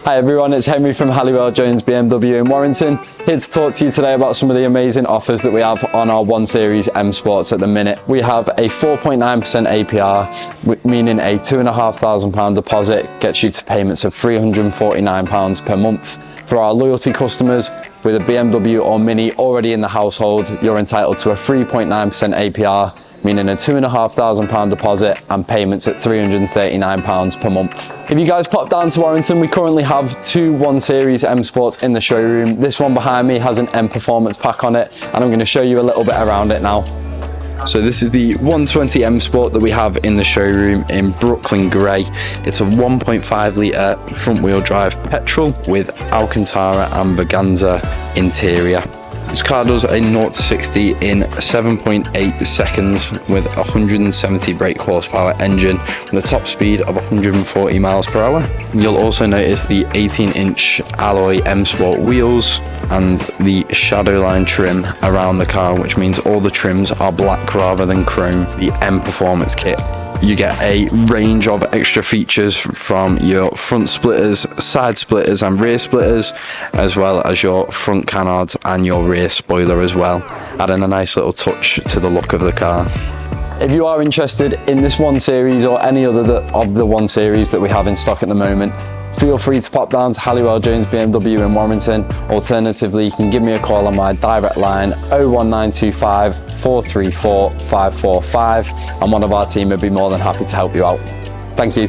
Hi everyone, it's Henry from Halliwell Jones BMW in Warrington, here to talk to you today about some of the amazing offers that we have on our 1 Series M Sports at the minute. We have a 4.9% APR, meaning a £2,500 deposit gets you to payments of £349 per month. For our loyalty customers, with a BMW or Mini already in the household, you're entitled to a 3.9% APR, meaning a £2,500 deposit and payments at £339 per month. If you guys pop down to Warrington, we currently have 2 1 Series M Sports in the showroom. This one behind me has an M Performance pack on it, and I'm going to show you a little bit around it now. So this is the 120 M Sport that we have in the showroom in Brooklyn Grey. It's a 1.5 litre front wheel drive petrol with Alcantara and Vaganza interior. This car does a 0 to 60 in 7.8 seconds with 170 brake horsepower engine with a top speed of 140 miles per hour. You'll also notice the 18-inch alloy M Sport wheels and the Shadowline trim around the car, which means all the trims are black rather than chrome. The M Performance kit. You get a range of extra features from your front splitters, side splitters and rear splitters, as well as your front canards and your rear spoiler as well, adding a nice little touch to the look of the car. If you are interested in this 1 Series or any other of the 1 Series that we have in stock at the moment, feel free to pop down to Halliwell Jones BMW in Warrington. Alternatively, you can give me a call on my direct line 01925 434 545 and one of our team would be more than happy to help you out. Thank you.